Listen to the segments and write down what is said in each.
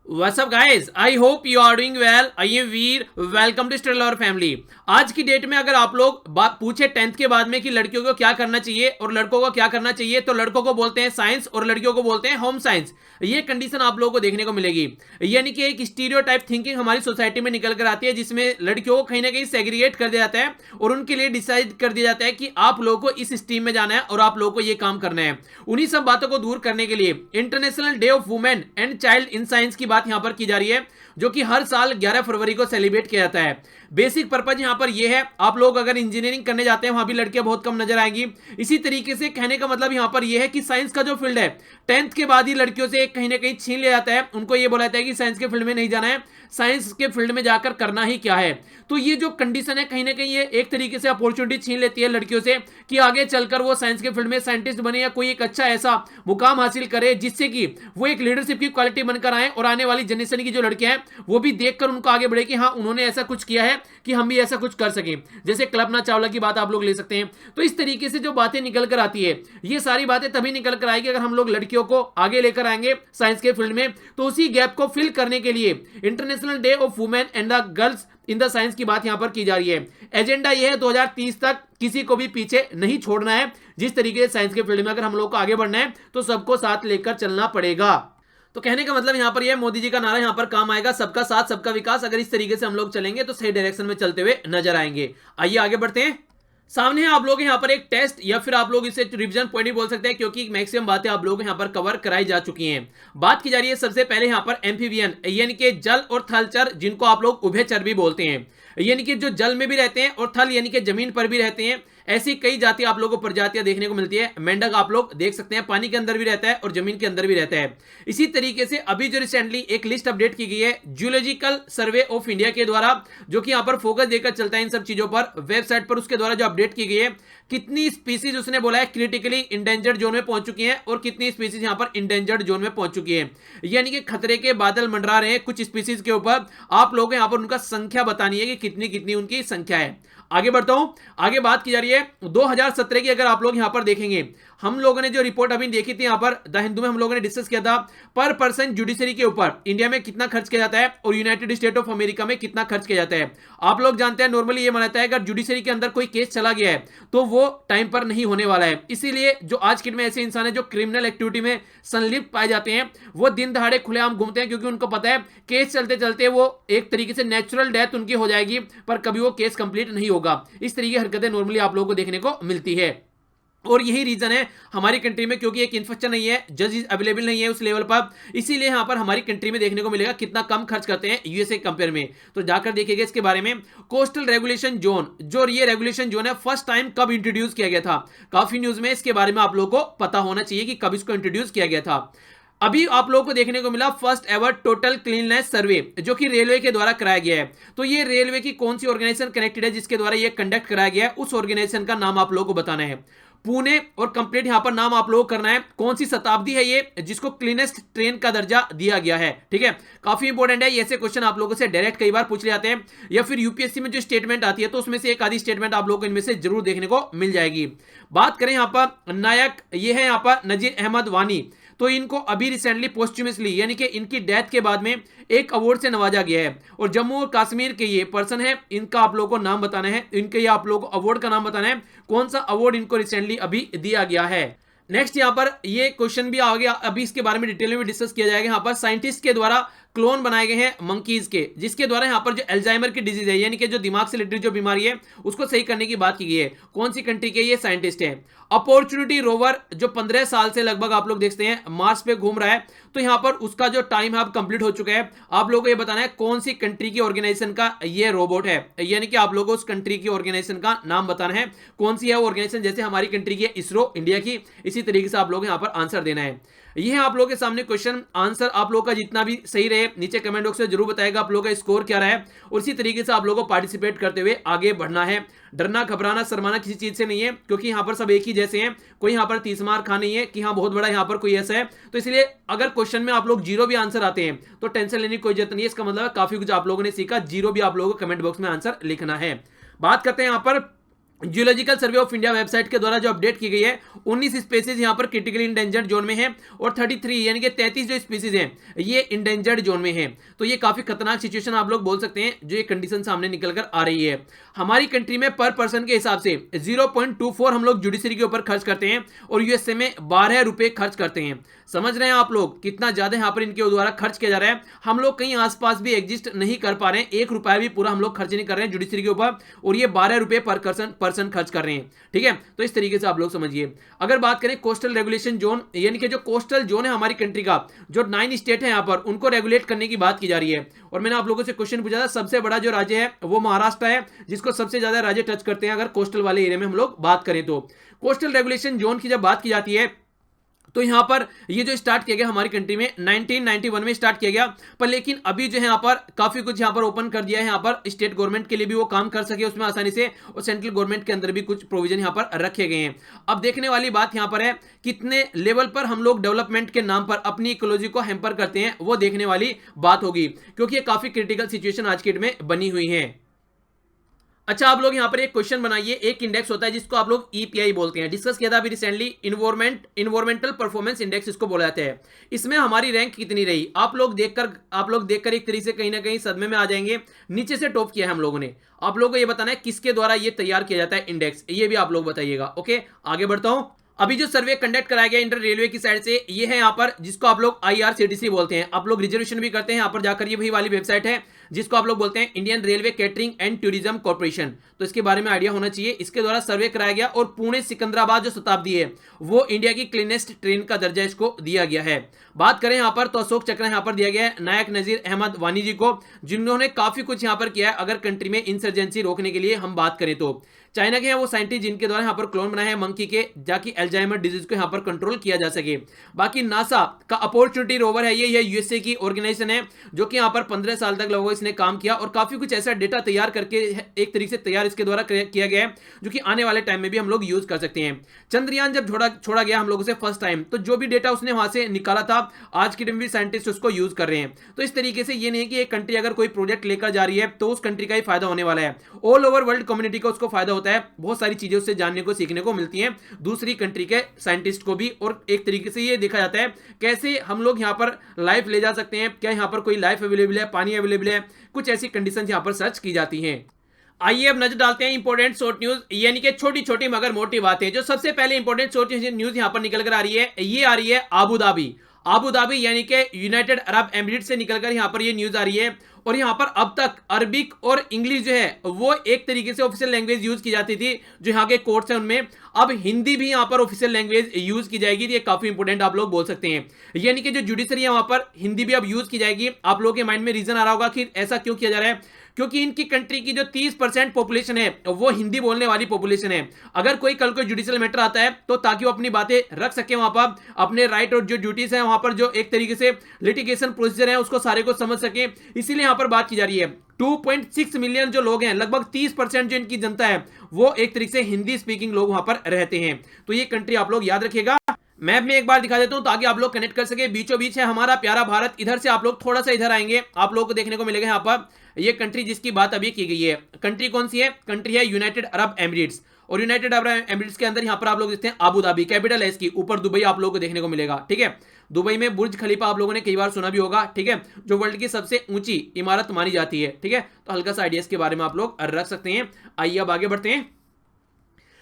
What's up guys? I hope you are doing well. I am Veer. Welcome to स्टेल और family. आज की date में अगर आप लोग बात पूछे 10th के बाद में कि लड़कियों को क्या करना चाहिए और लड़कों को क्या करना चाहिए, तो लड़कों को बोलते हैं साइंस और लड़कियों को बोलते हैं होम साइंस. ये कंडीशन आप लोगों को देखने को मिलेगी. यानी कि एक स्टीरियोटाइप थिंकिंग हमारी सोसाइटी में निकल कर आती है, जिसमें लड़कियों को कहीं ना कहीं सेग्रीगेट कर दिया जाता है और उनके लिए डिसाइड कर दिया जाता है कि आप लोगों को इस स्ट्रीम में जाना है और आप लोगों को ये काम करना है. उन्हीं सब बातों को दूर करने के लिए international day of women and child in science की बात यहां पर की जा रही है, जो कि हर साल 11 फरवरी को सेलिब्रेट किया जाता है. बेसिक पर्पज यहां पर यह है, आप लोग अगर इंजीनियरिंग करने जाते हैं वहां भी लड़कियां बहुत कम नजर आएंगी. इसी तरीके से कहने का मतलब यहां पर यह है कि साइंस का जो फील्ड है 10th के बाद ही लड़कियों से कहीं ना कहीं छीन लिया जाता है. उनको यह बोला जाता है कि साइंस के फील्ड में नहीं जाना है, साइंस के फील्ड में जाकर करना ही क्या है. तो ये जो कंडीशन है कहीं ना कहीं ये एक तरीके से अपॉर्चुनिटी छीन लेती है लड़कियों से कि आगे चलकर वो साइंस के फील्ड में साइंटिस्ट बने या कोई एक अच्छा ऐसा मुकाम हासिल करे जिससे कि वो एक लीडरशिप की क्वालिटी बनकर आए और आने वाली जनरेशन की जो लड़कियां हैं वो भी देखकर उनको आगे बढ़े कि हाँ उन्होंने ऐसा कुछ किया है कि हम भी ऐसा कुछ कर सकें. जैसे कल्पना चावला की बात आप लोग ले सकते हैं. तो इस तरीके से जो बातें निकल कर आती है, ये सारी बातें तभी निकल कर आएगी अगर हम लोग लड़कियों को आगे लेकर आएंगे साइंस के फील्ड में. तो उसी गैप को फिल करने के लिए international day of women and the girls in the science की बात यहां पर की जा रही है. एजेंडा यह है 2030 तक किसी को भी पीछे नहीं छोड़ना है. जिस तरीके से साइंस के फील्ड में अगर हम लोग को आगे बढ़ना है तो सबको साथ लेकर चलना पड़ेगा. तो कहने का मतलब यहां पर यह मोदी जी का नारा यहां पर काम आएगा, सबका साथ सबका विकास. अगर इस तरीके से हम लोग चलेंगे तो सही डायरेक्शन में चलते हुए नजर आएंगे. आइए आगे बढ़ते हैं. सामने है आप लोग यहाँ पर एक टेस्ट या फिर आप लोग इसे रिवीजन पॉइंट भी बोल सकते हैं, क्योंकि मैक्सिमम बातें आप लोग यहाँ पर कवर कराई जा चुकी हैं. बात की जा रही है सबसे पहले यहाँ पर एम्फीबियन यानी कि जल और थलचर, जिनको आप लोग उभयचर भी बोलते हैं. यानी कि जो जल में भी रहते हैं और थल यानी कि जमीन पर भी रहते हैं. ऐसी कई जाति आप लोगों को प्रजातियां देखने को मिलती है. मेंढक आप लोग देख सकते हैं पानी के अंदर भी रहता है और जमीन के अंदर भी रहता है. इसी तरीके से अभी जो रिसेंटली एक लिस्ट अपडेट की गई है जियोलॉजिकल सर्वे ऑफ इंडिया के द्वारा, जो कि यहां पर फोकस देकर चलता है इन सब चीजों पर वेबसाइट पर, उसके द्वारा जो अपडेट की गई है कितनी स्पीसीज उसने बोला है क्रिटिकली इंडेंजर्ड जोन में पहुंच चुकी हैं और कितनी स्पीसीज यहां पर इंडेंजर्ड जोन में पहुंच चुकी है. यानी कि खतरे के बादल मंडरा रहे हैं कुछ स्पीसीज के ऊपर. आप लोगों को यहां पर उनका संख्या बतानी है कि कितनी कितनी उनकी संख्या है. आगे बढ़ता हूं. आगे बात की जा रही है 2017 की. अगर आप लोग यहां पर देखेंगे, हम लोगों ने जो रिपोर्ट अभी देखी थी यहां पर द हिंदू में, हम लोगों ने डिस्कस किया था पर पर्सन जुडिशरी के ऊपर इंडिया में कितना खर्च किया जाता है और यूनाइटेड स्टेट ऑफ अमेरिका में कितना खर्च किया जाता है. आप लोग जानते हैं नॉर्मली ये माना जाता है अगर जुडिशरी के अंदर कोई केस चला गया है तो वो टाइम पर नहीं होने वाला है. इसीलिए जो आज के दिन में ऐसे इंसान है जो क्रिमिनल एक्टिविटी में संलिप्त पाए जाते हैं, वो दिन दहाड़े खुलेआम घूमते हैं, क्योंकि उनको पता है केस चलते चलते वो एक तरीके से नेचुरल डेथ उनकी हो जाएगी पर कभी वो केस कंप्लीट नहीं होगा. इस तरीके की हरकतें नॉर्मली आप लोगों को देखने को मिलती है. और यही रीजन है हमारी कंट्री में, क्योंकि एक इंफ्रास्ट्रक्चर नहीं है, जज अवेलेबल नहीं है उस लेवल पर, इसीलिए यहां पर हमारी कंट्री में देखने को मिलेगा कितना कम खर्च करते हैं यूएसए कंपेयर में. तो जाकर देखिएगा इसके बारे में. कोस्टल रेगुलेशन जोन, जो ये रेगुलेशन जोन है फर्स्ट टाइम कब इंट्रोड्यूस किया गया था, काफी न्यूज में इसके बारे में आप लोगों को पता होना चाहिए कि कब इसको इंट्रोड्यूस किया गया था. अभी आप लोगों को देखने को मिला फर्स्ट एवर टोटल क्लीननेस सर्वे, जो कि रेलवे के द्वारा कराया गया है. तो ये रेलवे की कौन सी ऑर्गेनाइजेशन कनेक्टेड है जिसके द्वारा ये कंडक्ट कराया गया है, उस ऑर्गेनाइजेशन का नाम आप लोगों को बताना है. पुणे और कंप्लीट यहां पर नाम आप लोगों को करना है. कौन सी शताब्दी है ये जिसको क्लीनेस्ट ट्रेन का दर्जा दिया गया है. ठीक है, काफी इंपॉर्टेंट है. ऐसे क्वेश्चन आप लोगों से डायरेक्ट कई बार पूछ ले जाते हैं, या फिर यूपीएससी में जो स्टेटमेंट आती है तो उसमें से एक आधी स्टेटमेंट आप लोगों को इनमें से जरूर देखने को मिल जाएगी. बात करें यहां पर नायक, ये है यहां पर नजीर अहमद वानी. तो इनको अभी रिसेंटली पोस्ट्यूमसली यानी कि इनकी डेथ के बाद में एक अवार्ड से नवाजा गया है. और जम्मू और कश्मीर के ये पर्सन है, इनका आप लोगों को नाम बताना है, इनके ये आप लोगों को अवार्ड का नाम बताना है, कौन सा अवार्ड इनको रिसेंटली अभी दिया गया है. नेक्स्ट यहां पर ये क्वेश्चन भी आ गया, अभी इसके बारे में डिटेल में भी डिस्कस किया जाएगा. यहां पर साइंटिस्ट के द्वारा क्लोन बनाए गए हैं मंकीज के, जिसके द्वारा यहां पर जो अल्जाइमर की डिजीज है यानी कि जो दिमाग से रिलेटेड जो बीमारी है उसको सही करने की बात की गई है. कौन सी कंट्री के ये साइंटिस्ट है. अपॉर्चुनिटी रोवर जो 15 साल से लगभग आप लोग देखते हैं मार्स पे घूम रहा है, तो यहां पर उसका जो टाइम है अब कंप्लीट हो चुका है. आप लोगों को ये बताना है कौन सी कंट्री की ऑर्गेनाइजेशन का ये रोबोट है, यानी कि आप लोगों को उस कंट्री की ऑर्गेनाइजेशन का नाम बताना है कौन सी है वो ऑर्गेनाइजेशन. जैसे हमारी कंट्री की है इसरो इंडिया की, इसी तरीके से आप लोग यहां पर आंसर देना है. ये है आप लोगों के सामने क्वेश्चन आंसर. आप लोगों का जितना भी सही रहे नीचे कमेंट बॉक्स में जरूर बताएगा आप लोगों का स्कोर क्या रहा है, और इसी तरीके से आप लोगों को पार्टिसिपेट करते हुए आगे बढ़ना है. डरना घबराना शर्माना किसी चीज से नहीं है, क्योंकि यहां पर सब एक ही जैसे हैं. कोई यहां पर 30 मार खा नहीं है कि हाँ बहुत बड़ा यहां पर कोई ऐसा है. तो इसलिए अगर क्वेश्चन में आप लोग जीरो भी आंसर आते हैं तो टेंशन लेने की कोई जरूरत नहीं है. इसका मतलब काफी कुछ आप लोगों ने सीखा. जीरो भी आप लोगों को कमेंट बॉक्स में आंसर लिखना है. बात करते हैं यहां पर geological survey of India website के द्वारा जो अपडेट की गई है, 19 स्पीसीज यहां पर क्रिटिकली इंडेंजर्ड जोन में है और 33 यानी कि 33 जो स्पीसीज हैं ये इंडेंजर्ड जोन में है। तो ये काफी खतरनाक सिचुएशन आप लोग बोल सकते हैं जो ये कंडीशन सामने निकल कर आ रही है। हमारी कंट्री में पर पर्सन के हिसाब से 0.24 हम लोग जुडिशरी के ऊपर खर्च करते हैं और यूएसए में 12 रुपए खर्च करते हैं। समझ रहे हैं आप लोग कितना ज्यादा यहां पर इनके द्वारा खर्च किया जा रहा है। हम लोग कहीं आसपास भी एग्जिस्ट नहीं कर पा रहे हैं, 1 रुपया भी पूरा हम लोग खर्च नहीं कर रहे हैं जुडिशरी के ऊपर, और ये 12 रुपए पर पर्सन खर्च कर रहे हैं। ठीक है, तो इस तरीके से आप लोग समझिए। अगर बात करें कोस्टल रेगुलेशन जोन, यानी कि जो कोस्टल जोन है हमारी कंट्री का, जो 9 स्टेट है यहां पर, उनको रेगुलेट करने की बात की जा रही है। और मैंने आप लोगों से क्वेश्चन पूछा था, सबसे बड़ा जो राज्य है वो महाराष्ट्र है, जिसको सबसे ज्यादा राज्य टच करते हैं अगर कोस्टल वाले एरिया में हम लोग बात करें तो। कोस्टल रेगुलेशन जोन की जब बात की जाती है तो यहां पर ये जो स्टार्ट किया गया हमारी कंट्री में 1991 में स्टार्ट किया गया, पर लेकिन अभी जो है यहां पर काफी कुछ यहां पर ओपन कर दिया है, यहां पर स्टेट गवर्नमेंट के लिए भी वो काम कर सके उसमें आसानी से, और सेंट्रल गवर्नमेंट के अंदर भी कुछ प्रोविजन यहां पर रखे गए हैं। अब देखने वाली बात यहां पर है कितने लेवल पर हम लोग डेवलपमेंट के नाम पर अपनी इकोलॉजी को हैम्पर करते हैं, वो देखने वाली बात होगी, क्योंकि ये काफी क्रिटिकल सिचुएशन आज के डेट में बनी हुई है। अच्छा, आप लोग यहां पर एक क्वेश्चन बनाइए। एक इंडेक्स होता है जिसको आप लोग ईपीआई बोलते हैं, डिस्कस किया था अभी रिसेंटली, इन्वायरमेंटल परफॉर्मेंस इंडेक्स इसको बोला जाता है। इसमें हमारी रैंक कितनी रही आप लोग देखकर एक तरीके से कहीं ना कहीं सदमे में आ जाएंगे। नीचे से टॉप किया है हम लोगों ने। आप लोगों को ये बताना है किसके द्वारा ये तैयार किया जाता है इंडेक्स, ये भी आप लोग बताइएगा। ओके, आगे बढ़ता हूं। अभी जो सर्वे कंडक्ट कराया गया इंटर रेलवे की साइड से, ये है यहाँ पर जिसको आप लोग IRCTC बोलते हैं। आप लोग रिजर्वेशन भी करते हैं यहाँ पर जाकर, ये वही वाली वेबसाइट है जिसको आप लोग बोलते हैं Indian railway catering and tourism corporation. तो इसके बारे में आइडिया होना चाहिए। इसके द्वारा सर्वे कराया गया और पुणे सिकंदराबाद जो शताब्दी है वो इंडिया की क्लीनेस्ट ट्रेन का दर्जा इसको दिया गया है। बात करें यहाँ पर तो अशोक चक्र यहाँ पर दिया गया है नायक नजीर अहमद वानी जी को, जिन्होंने काफी कुछ यहाँ पर किया है अगर कंट्री में इंसर्जेंसी रोकने के लिए हम बात करें तो। चाइना के हैं वो साइंटिस्ट जिनके द्वारा यहाँ पर क्लोन बनाया है मंकी के, जाकि अल्जाइमर डिजीज को यहाँ पर कंट्रोल किया जा सके। बाकी नासा का अपॉर्चुनिटी रोवर है, ये यूएसए की ऑर्गेनाइजेशन है जो कि यहाँ पर 15 साल तक लोगों इसने काम किया और काफी कुछ ऐसा डेटा तैयार करके एक तरीके से तैयार इसके द्वारा किया गया है जो कि आने वाले टाइम में भी हम लोग यूज कर सकते हैं। चंद्रयान जब छोड़ा गया हम लोगों से फर्स्ट टाइम, तो जो भी डेटा उसने वहां से निकाला था आज के दिन भी साइंटिस्ट उसको यूज कर रहे हैं। तो इस तरीके से ये नहीं है कि एक कंट्री अगर कोई प्रोजेक्ट लेकर जा रही है तो उस कंट्री का ही फायदा होने वाला है, ऑल ओवर वर्ल्ड कम्युनिटी को उसको फायदा होता है। बहुत सारी चीजें उससे जानने को सीखने को मिलती हैं दूसरी कंट्री के साइंटिस्ट को भी, और एक तरीके से ये देखा जाता है कैसे हम लोग यहां पर लाइफ ले जा सकते हैं, क्या यहां पर कोई लाइफ अवेलेबल है, पानी अवेलेबल है, कुछ ऐसी कंडीशन यहां पर सर्च की जाती हैं। आइए अब नजर डालते हैं इंपोर्टेंट शॉर्ट न्यूज, यानी कि छोटी छोटी मगर मोटी बातें। जो सबसे पहले इंपोर्टेंट शॉर्ट न्यूज यहां पर निकल कर आ रही है, ये आ रही है आबू धाबी यानी कि यूनाइटेड अरब एमिरेट से निकलकर यहां पर ये न्यूज आ रही है। और यहां पर अब तक अरबिक और इंग्लिश जो है वो एक तरीके से ऑफिशियल लैंग्वेज यूज की जाती थी जो यहां के कोर्ट्स हैं उनमें, अब हिंदी भी यहां पर ऑफिशियल लैंग्वेज यूज की जाएगी। ये काफी इंपोर्टेंट आप लोग बोल सकते हैं, यानी कि जो जुडिशरी है वहां पर हिंदी भी अब यूज की जाएगी। आप लोगों के माइंड में रीजन आ रहा होगा कि ऐसा क्यों किया जा रहा है, क्योंकि इनकी कंट्री की जो 30% पॉपुलेशन है वो हिंदी बोलने वाली पॉपुलेशन है। अगर कोई कल कोई जुडिशियल मैटर आता है तो ताकि वो अपनी बातें रख सके वहां पर, अपने राइट और जो ड्यूटीज है वहां पर, जो एक तरीके से लिटिगेशन प्रोसीजर है उसको सारे को समझ सके, इसीलिए यहां पर बात की जा रही है। 2.6 मिलियन जो लोग हैं, लगभग 30% जो इनकी जनता है वो एक तरीके से हिंदी स्पीकिंग लोग वहां पर रहते हैं। तो ये कंट्री आप लोग याद रखिएगा। मैप में एक बार दिखा देता हूं ताकि आप लोग कनेक्ट कर सके। बीचों बीच है हमारा प्यारा भारत, इधर से आप लोग थोड़ा सा इधर आएंगे, आप लोगों को देखने को मिलेगा यहाँ पर ये कंट्री जिसकी बात अभी की गई है। कंट्री कौन सी है? कंट्री है यूनाइटेड अरब एमिरेट्स, और यूनाइटेड अरब एमिरेट्स के अंदर यहाँ पर आप लोग देखते हैं आबू धाबी, कैपिटल है इसकी। ऊपर दुबई आप लोगों को देखने को मिलेगा, ठीक है। दुबई में बुर्ज खलीफा आप लोगों ने कई बार सुना भी होगा, ठीक है, जो वर्ल्ड की सबसे ऊंची इमारत मानी जाती है, ठीक है। तो हल्का सा आइडियाज के बारे में आप लोग रख सकते हैं। आइए अब आगे बढ़ते हैं।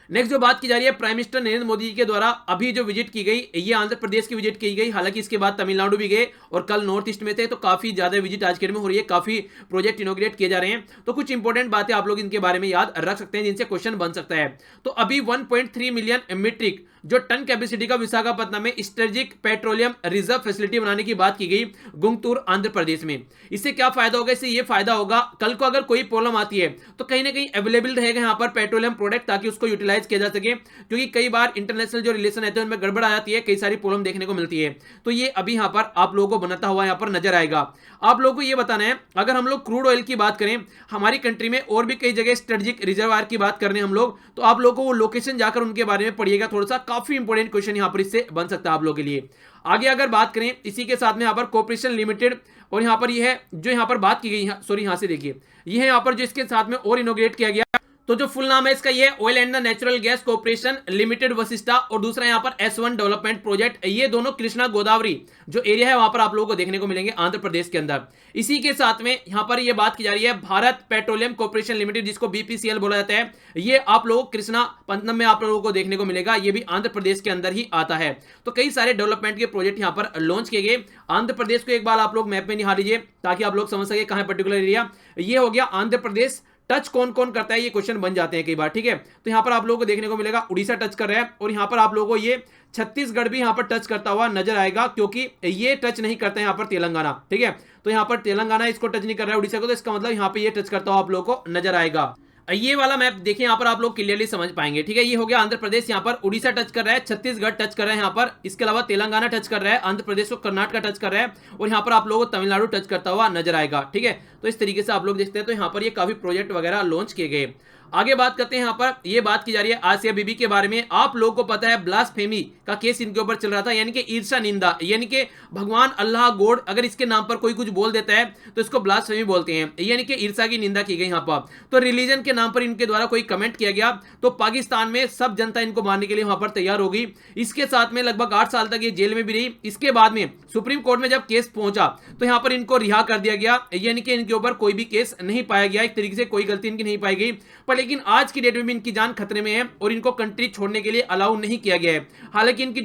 नेक्स्ट जो बात की जा रही है, प्राइम मिनिस्टर नरेंद्र मोदी जी के द्वारा अभी जो विजिट की गई, ये आंध्र प्रदेश की विजिट की गई, हालांकि इसके बाद तमिलनाडु भी गए और कल नॉर्थ ईस्ट में थे। तो काफी ज्यादा विजिट आज के दिन में हो रही है, काफी प्रोजेक्ट इनोग्रेट किए जा रहे हैं। तो कुछ इंपॉर्टेंट बातें आप लोग इनके बारे में याद रख सकते हैं जिनसे क्वेश्चन बन सकता है। तो अभी 1.3 मिलियन मीट्रिक जो टन कैपेसिटी का विशाखापट्टनम में स्ट्रेटेजिक पेट्रोलियम रिजर्व फैसिलिटी बनाने की बात की गई गुंगटूर आंध्र प्रदेश में। इससे क्या फायदा होगा? इससे ये फायदा होगा कल को अगर कोई प्रॉब्लम आती है तो कहीं ना कहीं अवेलेबल रहेगा यहाँ पर पेट्रोलियम प्रोडक्ट, ताकि उसको यूटिलाइज किया जा सके, क्योंकि कई बार इंटरनेशनल जो रिलेशन रहते हैं उनमें गड़बड़ आ जाती है, कई सारी प्रॉब्लम देखने को मिलती है। तो ये अभी यहाँ पर आप लोगों को बनाता हुआ यहाँ पर नजर आएगा। आप लोगों को ये बताना है, अगर हम लोग क्रूड ऑयल की बात करें हमारी कंट्री में और भी कई जगह स्ट्रेटेजिक रिजर्वायर की बात करने हम लोग, तो आप लोगों को वो लोकेशन जाकर उनके बारे में पढ़िएगा थोड़ा सा, काफी इंपॉर्टेंट क्वेश्चन यहाँ पर इससे बन सकता है आप लोगों के लिए। आगे अगर बात करें इसी के साथ में यहाँ पर कॉर्पोरेशन लिमिटेड, और यहाँ पर ये है जो यहाँ पर बात की गई, सॉरी यहाँ से देखिए, ये है यहाँ पर जो इसके साथ में और इनोग्रेट किया गया तो जो फुल नाम है इसका ये oil and the natural gas corporation limited Vashishtha, और दूसरा यहाँ पर S1 डेवलपमेंट प्रोजेक्ट। ये दोनों कृष्णा गोदावरी जो एरिया है वहां पर आप लोगों को देखने को मिलेंगे आंध्र प्रदेश के अंदर। इसी के साथ में यहाँ पर ये बात की जा रही है भारत पेट्रोलियम कॉर्पोरेशन लिमिटेड, जिसको BPCL बोला जाता है। ये आप लोगों को कृष्णा पंतनम में आप लोगों को देखने को मिलेगा, ये भी आंध्र प्रदेश के अंदर ही आता है। तो कई सारे डेवलपमेंट के प्रोजेक्ट यहाँ पर लॉन्च किए गए। आंध्र प्रदेश को एक बार आप लोग मैप में निहार लीजिए ताकि आप लोग समझ सके कहां पर्टिकुलर एरिया। ये हो गया आंध्र प्रदेश। टच कौन कौन करता है ये क्वेश्चन बन जाते हैं कई बार, ठीक है। तो यहां पर आप लोगों को देखने को मिलेगा उड़ीसा टच कर रहा है, और यहां पर आप लोगों को ये छत्तीसगढ़ भी यहां पर टच करता हुआ नजर आएगा, क्योंकि ये टच नहीं करता है यहां पर तेलंगाना, ठीक है। तो यहां पर तेलंगाना इसको टच नहीं कर रहा है उड़ीसा को, तो इसका मतलब यहां पर ये टच करता हुआ आप लोगों को नजर आएगा। ये वाला मैप देखिए यहां पर आप लोग क्लियरली समझ पाएंगे, ठीक है। ये हो गया आंध्र प्रदेश, यहां पर उड़ीसा टच कर रहा है, छत्तीसगढ़ टच कर रहा है यहां पर, इसके अलावा तेलंगाना टच कर रहा है, आंध्र प्रदेश को कर्नाटक टच कर रहा है, और यहां पर आप लोगों को तमिलनाडु टच करता हुआ नजर आएगा, ठीक है। तो इस तरीके से आप लोग देखते हैं। तो यहां पर ये काफी प्रोजेक्ट वगैरह लॉन्च किए गए। आगे बात करते हैं, यहां पर ये बात की जा रही है आसिया बीबी के बारे में। आप लोगों को पता है ब्लास्फेमी का केस इनके ऊपर चल रहा था, यानी कि ईर्षा निंदा, यानी कि भगवान अल्लाह गॉड अगर इसके नाम पर कोई कुछ बोल देता है तो इसको ब्लास्फेमी बोलते हैं, यानी कि ईर्षा की निंदा की गई यहां पर। तो रिलीजन के नाम पर इनके द्वारा कोई कमेंट किया गया तो पाकिस्तान में सब जनता इनको मारने के लिए वहां पर तैयार होगी। इसके साथ में लगभग 8 साल तक ये जेल में भी रही। इसके बाद में सुप्रीम कोर्ट में जब केस पहुंचा तो यहां पर इनको रिहा कर दिया गया, यानी कि इनके ऊपर कोई भी केस नहीं पाया गया, एक तरीके से कोई गलती इनकी नहीं पाई गई। पर लेकिन आज की डेट में भी इनकी जान खतरे में है और इनको कंट्री छोड़ने के लिए अलाउ नहीं किया गया है। हालांकि जिनकी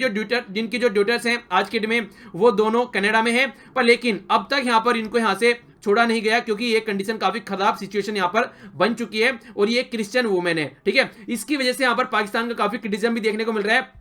जो ड्यूटर्स हैं आज के डेट में वो दोनों कनाडा में हैं, पर लेकिन अब तक यहां पर इनको यहां से छोड़ा नहीं गया, क्योंकि ये कंडीशन काफी खराब सिचुएशन यहां पर बन चुकी है, और ये क्रिश्चियन वुमेन है, ठीक है। इसकी वजह से यहां पर पाकिस्तान का काफी क्रिटिसिज्म भी देखने को मिल रहा है।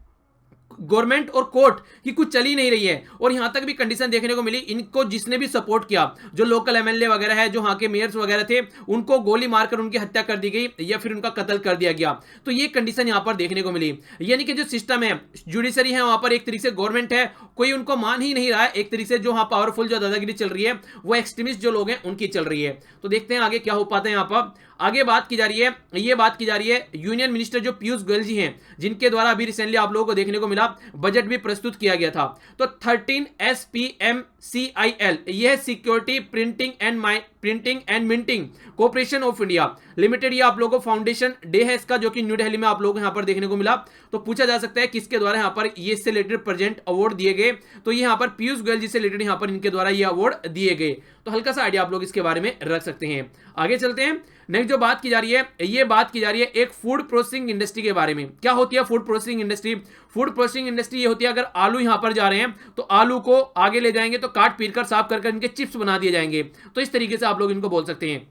गवर्नमेंट और कोर्ट की कुछ चली नहीं रही है, और यहां तक भी कंडीशन देखने को मिली, इनको जिसने भी सपोर्ट किया, जो लोकल MLA वगैरह है, जो वहां के मेयर्स वगैरह थे, उनको गोली मारकर उनकी हत्या कर दी गई या फिर उनका कत्ल कर दिया गया। तो ये कंडीशन यहां पर देखने को मिली, यानी कि जो सिस्टम है, जुडिशरी है, वहां पर एक तरीके से गवर्नमेंट है, कोई उनको मान ही नहीं रहा है। एक तरीके से जो वहां पावरफुल जो दादागिरी चल रही है वो एक्सट्रीमिस्ट जो लोग हैं उनकी चल रही है। तो देखते हैं आगे क्या हो पाता है। यहां पर आगे बात की जा रही है, ये बात की जा रही है यूनियन मिनिस्टर जो पीयूष गोयल जी हैं, जिनके द्वारा अभी रिसेंटली आप लोगों को देखने को मिला बजट भी प्रस्तुत किया गया था। तो 13 SPMCIL यह security printing and minting corporation of India limited, ये आप लोगों को फाउंडेशन डे है इसका, जो कि न्यू दिल्ली में आप लोगों को यहां पर देखने को मिला। तो पूछा जा सकता है किसके द्वारा यहां पर ये इससे रिलेटेड प्रेजेंट अवार्ड दिए गए, तो ये यहां पर पीयूष गोयल जी से रिलेटेड यहां पर इनके द्वारा ये अवार्ड दिए गए। तो हल्का सा आइडिया आप लोग इसके बारे में रख सकते हैं। आगे चलते हैं। नेक्स्ट जो बात की जा रही है, ये बात की जा रही है एक फूड प्रोसेसिंग इंडस्ट्री के बारे में। क्या होती है food processing industry? Food processing industry ये होती है, अगर आलू यहां पर जा रहे हैं तो आलू को आगे ले जाएंगे तो काट पीट कर साफ कर इनके चिप्स बना दिए जाएंगे। तो इस तरीके से आप लोग इनको बोल सकते हैं।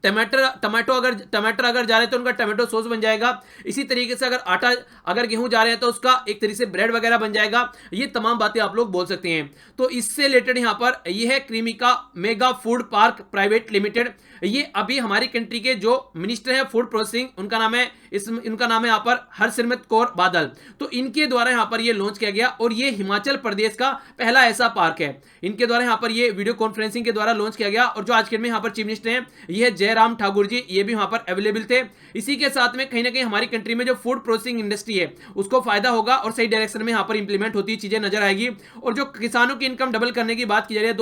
टमाटर अगर जा रहे हैं तो उनका टमाटो सॉस बन जाएगा। इसी तरीके से अगर गेहूं जा रहे हैं तो उसका एक तरीके से ब्रेड वगैरह बन जाएगा। ये तमाम बातें आप लोग बोल सकते हैं। तो इससे रिलेटेड यहां पर यह है Cremica mega food park private limited. ये अभी हमारी कंट्री के जो मिनिस्टर है फूड प्रोसेसिंग, उनका नाम है यहां पर हरसिमरत कौर बादल। तो इनके द्वारा यहां पर ये लॉन्च किया गया, और ये हिमाचल प्रदेश का पहला ऐसा पार्क है। इनके द्वारा यहां पर ये वीडियो कॉन्फ्रेंसिंग के द्वारा लॉन्च किया गया, और जो आज के में यहां पर चीफ मिनिस्टर हैं ये जयराम ठाकुर जी, ये भी वहां पर अवेलेबल थे। इसी के साथ में कहीं ना कहीं हमारी कंट्री में जो फूड प्रोसेसिंग इंडस्ट्री है उसको फायदा होगा, और सही डायरेक्शन में यहां पर इंप्लीमेंट होती चीजें नजर आएगी। और जो किसानों की इनकम डबल करने की बात की जा रही है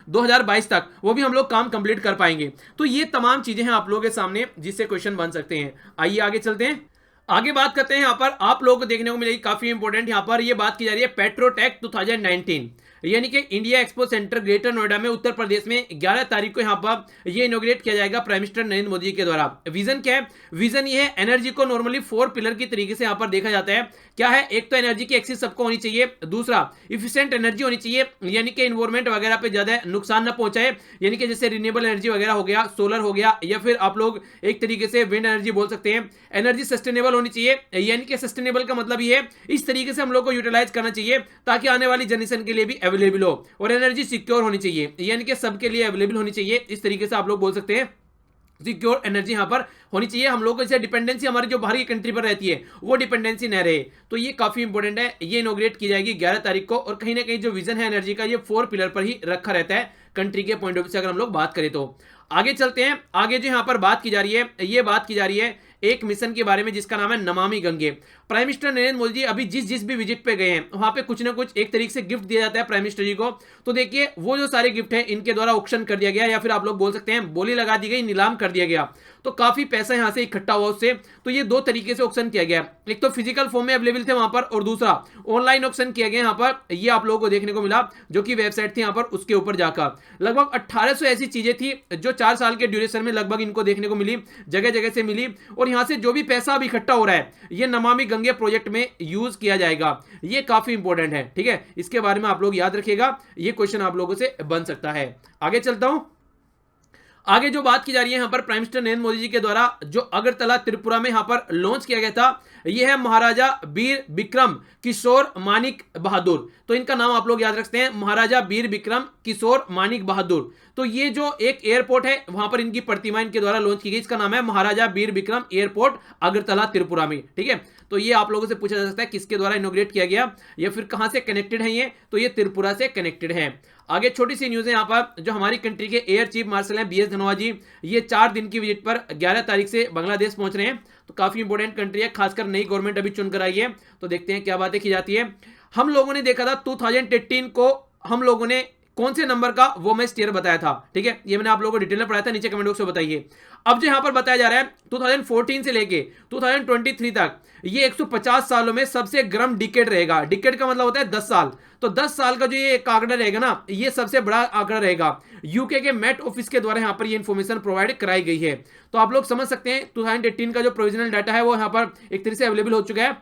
2022 तक, वो भी हम लोग काम कंप्लीट कर पाएंगे। तो ये तमाम चीजें हैं आप लोगों के सामने जिससे क्वेश्चन बन सकते हैं। आइए आगे चलते हैं। आगे बात करते हैं। यहां पर आप लोगों को देखने को मिलेगी काफी इंपॉर्टेंट, यहां पर ये बात की जा रही है पेट्रोटेक 2019, यानी कि India expo centre greater Noida में उत्तर प्रदेश में 11 तारीख को यहां पर ये इनॉग्रेट किया जाएगा प्राइम मिनिस्टर नरेंद्र मोदी के द्वारा। विजन क्या है? विजन ये है, एनर्जी को नॉर्मली 4 पिलर की तरीके से यहां पर देखा जाता है। क्या है? एक तो एनर्जी की एक्सेस सबको होनी चाहिए, दूसरा इफिशिएंट एनर्जी होनी चाहिए, यानी कि एनवायरमेंट वगैरह पे ज्यादा नुकसान न पहुंचाए, यानी कि जैसे रिन्यूएबल एनर्जी वगैरह हो गया, सोलर हो गया, या फिर आप लोग एक तरीके से विंड एनर्जी बोल सकते हैं। एनर्जी सस्टेनेबल होनी चाहिए, यानी कि सस्टेनेबल का मतलब ये है इस तरीके से हम लोग को यूटिलाइज करना चाहिए ताकि आने वाली जनरेशन के लिए भी अवेलेबल हो, और एनर्जी सिक्योर होनी चाहिए, यानी कि सबके लिए अवेलेबल होनी चाहिए। इस तरीके से आप लोग बोल सकते हैं सिक्योर एनर्जी यहां पर होनी चाहिए। हम लोग को जैसे डिपेंडेंसी हमारी जो बाहर की कंट्री पर रहती है वो डिपेंडेंसी न रहे। तो ये काफी इंपॉर्टेंट है। ये इनॉग्रेट की जाएगी 11 तारीख को, और कहीं ना कहीं जो विजन है एनर्जी का ये 4 पिलर पर ही रखा रहता है कंट्री के पॉइंट ऑफ व्यू से अगर हम लोग बात करें तो। आगे चलते हैं, आगे जो यहां पर बात की जा रही है, ये बात की जा रही है एक मिशन के बारे में जिसका नाम है नमामि गंगे। प्राइम मिनिस्टर नरेंद्र मोदी जी अभी जिस भी विजिट पे गए हैं वहां पे कुछ ना कुछ एक तरीके से गिफ्ट दिया जाता है प्राइम मिनिस्टर जी को। तो देखिए वो जो सारे गिफ्ट हैं इनके द्वारा ऑक्शन कर दिया गया, या फिर आप लोग बोल सकते हैं बोली लगा दी गई, नीलाम कर दिया गया। तो काफी पैसा यहां से इकट्ठा हुआ उससे। तो ये दो तरीके से ऑक्शन किया गया, एक तो फिजिकल फॉर्म में अवेलेबल थे वहां पर, और दूसरा ऑनलाइन ऑक्शन किया गया यहां पर। ये आप लोगों को देखने को मिला जो कि वेबसाइट थी यहां पर, उसके ऊपर जाकर लगभग 1800 ऐसी चीजें थी जो 4 साल के ड्यूरेशन में लगभग इनको देखने को मिली, जगह जगह से मिली। और यहां से जो भी पैसा अब इकट्ठा हो रहा है ये नमामि गंगे प्रोजेक्ट में यूज किया जाएगा। ये काफी इंपॉर्टेंट है, ठीक है, इसके बारे में आप लोग याद रखिएगा, ये क्वेश्चन आप लोगों से बन सकता है। आगे चलता हूं, आगे जो बात की जा रही है यहां पर प्राइम मिनिस्टर नरेंद्र मोदी जी के द्वारा जो अगरतला त्रिपुरा में यहां पर लॉन्च किया गया था, यह है महाराजा वीर विक्रम किशोर मानिक बहादुर। तो इनका नाम आप लोग याद रखते हैं, महाराजा वीर विक्रम किशोर मानिक बहादुर। तो ये जो एक एयरपोर्ट है वहां पर इनकी प्रतिमा इनके द्वारा लॉन्च की गई, इसका नाम है महाराजा वीर विक्रम एयरपोर्ट अगरतला त्रिपुरा में, ठीक है। तो ये आप लोगों से पूछा जा सकता है किसके द्वारा इनोग्रेट किया गया या फिर कहां से कनेक्टेड है ये, तो ये त्रिपुरा से कनेक्टेड है। आगे छोटी सी न्यूज है यहाँ पर, जो हमारी कंट्री के एयर चीफ मार्शल हैं BS धनोआ जी, ये 4 दिन की विजिट पर 11 तारीख से बांग्लादेश पहुंच रहे हैं। तो काफी इंपॉर्टेंट कंट्री है, खासकर नई गवर्नमेंट अभी चुनकर आई है। तो देखते हैं क्या बातें की जाती है। हम लोगों ने देखा था 2018 को हम लोगों ने कौन से नंबर का वो मैं स्टीयर बताया था, ठीक है, ये मैंने आप लोगों को डिटेल में पढ़ाया था, नीचे कमेंट बॉक्स में बताइए। अब जो यहां पर बताया जा रहा है 2014 से लेके 2023 तक ये 150 सालों में सबसे गर्म डिकेड रहेगा। डिकेड का मतलब होता है 10 साल। तो 10 साल का जो ये आंकड़ा रहेगा ना, ये सबसे बड़ा आंकड़ा रहेगा। यूके के मेट ऑफिस के द्वारा यहां पर ये इंफॉर्मेशन प्रोवाइड कराई गई है। तो आप लोग समझ सकते हैं 2018 का जो प्रोविजनल डाटा है वो यहां पर एक तरह से अवेलेबल हो चुका है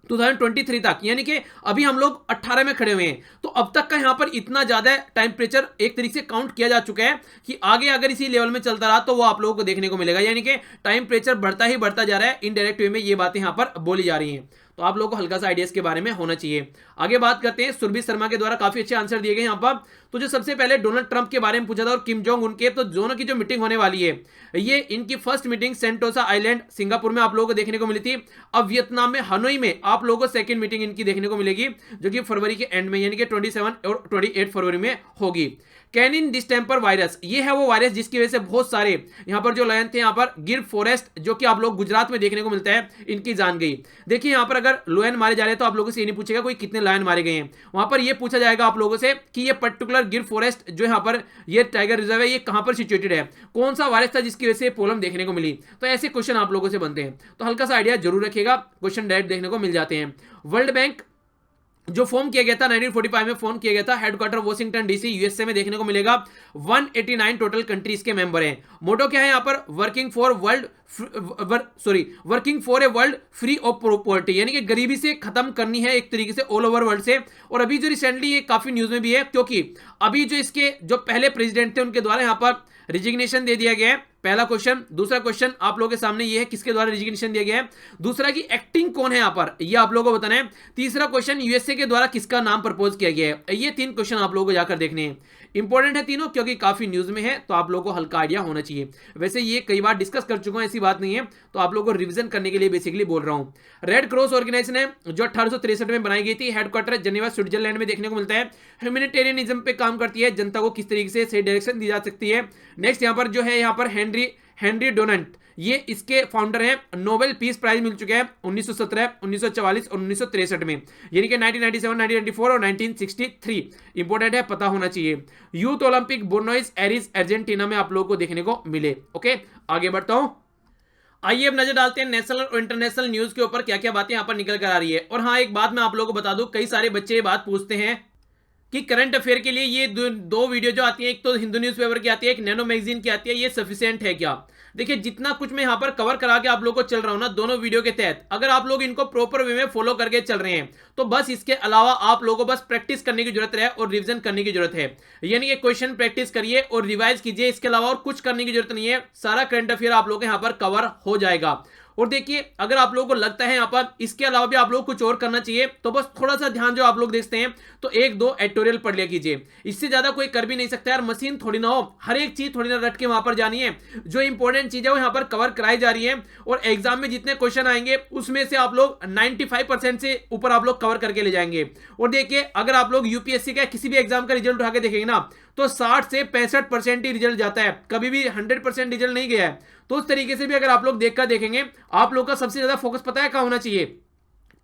2023 तक, यानी कि अभी हम लोग 18 में खड़े हुए हैं। तो अब तक का यहां पर इतना ज्यादा टेम्परेचर एक तरीके से काउंट किया जा चुका है कि आगे अगर इसी लेवल में चलता रहा तो वो आप लोगों को देखने को मिलेगा, यानी कि टेम्परेचर बढ़ता ही बढ़ता जा रहा है। इनडायरेक्ट वे में ये बातें यहां पर बोली जा रही हैं। तो आप लोगों को हल्का सा आइडियाज के बारे में होना चाहिए। आगे बात करते हैं, सुरभि शर्मा के द्वारा काफी अच्छे आंसर दिए गए यहाँ पर। तो जो सबसे पहले डोनाल्ड ट्रंप के बारे में पूछा था और किम जोंग उनके, तो दोनों की जो मीटिंग होने वाली है, ये इनकी first meeting Sentosa island Singapore में आप लोगों को देखने को मिली थी। अब वियतनाम में हनोई में आप लोगों को सेकंड मीटिंग इनकी देखने को मिलेगी, जो कि फरवरी के एंड में यानी कि 27 और 28 फरवरी में होगी। कैनिन डिस्टेंपर वायरस, ये है वो वायरस जिसकी वजह से बहुत सारे यहाँ पर जो लायन थे यहाँ पर गिर फॉरेस्ट, जो कि आप लोग गुजरात में देखने को मिलता है, इनकी जान गई। देखिए यहाँ पर अगर लायन मारे जा रहे हैं तो आप लोगों से ये नहीं पूछेगा कोई कितने लायन मारे गए हैं, वहां पर ये पूछा जाएगा आप लोगों से कि ये पर्टिकुलर गिर फॉरेस्ट जो यहाँ पर ये टाइगर रिजर्व है, ये कहां पर सिचुएटेड है, कौन सा वायरस था जिसकी वजह से प्रॉब्लम देखने को मिली। तो ऐसे क्वेश्चन आप लोगों से बनते हैं, तो हल्का सा आइडिया जरूर रखिएगा, क्वेश्चन डायरेक्ट देखने को मिल जाते हैं। वर्ल्ड बैंक जो फॉर्म किया गया था 1945 में फॉर्म किया गया था, हेडक्वार्टर वॉशिंगटन डीसी यूएसए में देखने को मिलेगा। 189 टोटल कंट्रीज के मेंबर हैं। मोटो क्या है यहाँ पर, working for a world free of poverty, यानी कि गरीबी से खत्म करनी है एक तरीके से ऑल ओवर वर्ल्ड से। और अभी जो रिसेंटली ये काफी न्यूज में भी है, क्योंकि अभी जो इसके जो पहले प्रेसिडेंट थे उनके द्वारा यहाँ पर रिजिग्नेशन दे दिया गया है, पहला क्वेश्चन। दूसरा क्वेश्चन आप लोगों के सामने ये है किसके द्वारा रिजिग्नेशन दिया गया है। दूसरा कि एक्टिंग कौन है यहाँ पर, ये आप लोगों को बताना है। तीसरा क्वेश्चन यूएसए के द्वारा किसका नाम प्रपोज किया गया है। ये 3 क्वेश्चन आप लोगों को जाकर देखने हैं। इंपॉर्टेंट है तीनों, क्योंकि काफी न्यूज में है, तो आप लोगों को हल्का आइडिया होना चाहिए। वैसे ये कई बार डिस्कस कर चुका हूं, ऐसी बात नहीं है, तो आप लोगों को रिवीजन करने के लिए बेसिकली बोल रहा हूं। रेड क्रॉस ऑर्गेनाइजेशन है जो 1863 में बनाई गई थी, हेडक्वार्टर जेनेवा स्विट्जरलैंड में देखने को मिलता है। ह्यूमैनिटेरियनिज्म पे काम करती है, जनता को किस तरीके से सही डायरेक्शन दी जा सकती है। नेक्स्ट यहाँ पर जो है यहाँ पर हेनरी डोनाल्ड, ये इसके फाउंडर हैं। नोबेल पीस प्राइज मिल चुके हैं 1917, 1944 और 1963 में, यानी कि 1997, 1994 और 1963। इंपॉर्टेंट है, पता होना चाहिए। यूथ ओलंपिक बुनोस एरिस अर्जेंटीना में आप लोगों को देखने को मिले। ओके, आगे बढ़ता हूं। आइए अब नजर डालते हैं नेशनल और इंटरनेशनल न्यूज के ऊपर क्या क्या बातें यहां पर निकल कर आ रही है। और हाँ, एक बात मैं आप लोगों को बता दूं, कई सारे बच्चे ये बात पूछते हैं कि करंट अफेयर के लिए ये दो वीडियो जो आती है, एक तो हिंदू न्यूज़पेपर की आती है, एक नैनो मैगजीन की आती है, ये सफिशिएंट है क्या। देखिए जितना कुछ मैं यहां पर कवर करा के आप लोगों को चल रहा हूं ना दोनों वीडियो के तहत, अगर आप लोग इनको प्रॉपर वे में फॉलो करके चल रहे हैं तो बस इसके अलावा आप लोगों को बस प्रैक्टिस करने की जरूरत है और रिवीजन करने की जरूरत है। यानी कि क्वेश्चन प्रैक्टिस करिए और रिवाइज कीजिए, इसके अलावा और कुछ करने की जरूरत नहीं है। सारा करंट अफेयर आप लोगों के यहां पर कवर हो जाएगा। और देखिए अगर आप लोगों को लगता है यहाँ पर इसके अलावा भी आप लोग कुछ और करना चाहिए, तो बस थोड़ा सा ध्यान जो आप लोग देखते हैं तो 1-2 एडिटोरियल पढ़ लिया कीजिए। इससे ज्यादा कोई कर भी नहीं सकता यार, मशीन थोड़ी ना हो, हर एक चीज थोड़ी ना रट के वहां पर जानी है। जो इंपॉर्टेंट चीज है वो यहाँ पर कवर कराई जा रही है और एग्जाम में जितने क्वेश्चन आएंगे उसमें से आप लोग 95% से ऊपर आप लोग कवर करके ले जाएंगे। और देखिए अगर आप लोग यूपीएससी का किसी भी एग्जाम का रिजल्ट उठा के देखेंगे ना, तो 60 से 65% ही रिजल्ट जाता है, कभी भी 100% रिजल्ट नहीं गया है। तो उस तरीके से भी अगर आप लोग देखकर देखेंगे, आप लोग का सबसे ज्यादा फोकस पता है क्या होना चाहिए,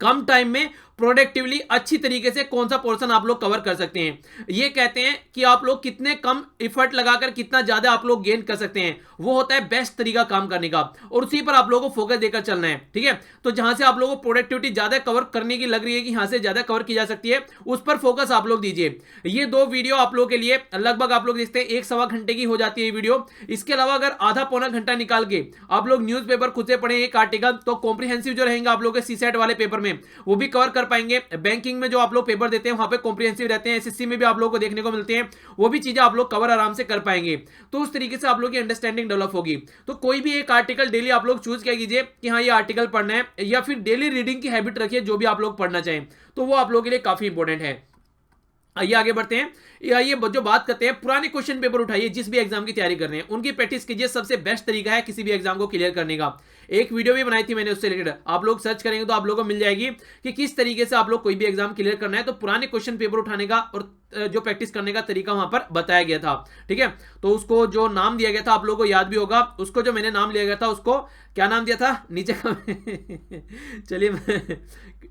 कम टाइम में प्रोडक्टिवली अच्छी तरीके से कौन सा पोर्शन आप लोग कवर कर सकते हैं। ये कहते हैं कि आप लोग कितने कम एफर्ट लगाकर कितना ज्यादा आप लोग गेन कर सकते हैं, वो होता है बेस्ट तरीका काम करने का, और उसी पर आप लोगों को फोकस देकर चलना है। ठीक है, तो जहां से आप लोगों को प्रोडक्टिविटी ज्यादा कवर करने की लग रही है कि यहां से ज्यादा कवर की जा सकती है, उस पर फोकस आप लोग दीजिए। ये 2 वीडियो आप लोगों के लिए लगभग आप लोग देखते हैं 1-1.25 घंटे की हो जाती है वीडियो। इसके अलावा अगर आधा पौना घंटा निकाल के आप लोग न्यूज़पेपर खुद से पढ़ें एक आर्टिकल, तो कॉम्प्रिहेंसिव जो रहेंगे आप लोग के सीसेट वाले पेपर में, वो भी कवर कर पाएंगे। बैंकिंग में जो आप लोग पेपर देते हैं वहां पे कॉम्प्रिहेंसिव रहते हैं, एसएससी में भी आप लोगों को देखने को मिलते हैं, वो भी चीजें आप लोग कवर आराम से कर पाएंगे। तो उस तरीके से आप लोग की अंडरस्टैंडिंग डेवलप होगी। तो कोई भी एक आर्टिकल डेली आप लोग चूज क्या कीजिए कि हाँ ये आर्टिकल पढ़ना है, या फिर डेली रीडिंग की हैबिट रखिए, जो भी आप लोग पढ़ना चाहें, तो वो आप लोगों के लिए काफी इंपॉर्टेंट है। आइए आगे बढ़ते हैं। आइए जो बात करते हैं, पुराने क्वेश्चन पेपर उठाइए जिस भी एग्जाम की तैयारी कर रहे हैं, उनकी प्रैक्टिस कीजिए। सबसे बेस्ट तरीका है किसी भी एग्जाम को क्लियर करने का। एक वीडियो भी बनाई थी मैंने उससे रिलेटेड, आप लोग सर्च करेंगे तो आप लोगों को मिल जाएगी कि किस तरीके से आप लोग कोई भी एग्जाम क्लियर करना है। तो पुराने क्वेश्चन पेपर उठाने का और जो प्रैक्टिस करने का तरीका वहां पर बताया गया था। ठीक है, तो उसको जो नाम दिया गया था आप लोगों को याद भी होगा, उसको जो मैंने नाम लिया गया था उसको क्या नाम दिया था नीचे का चलिए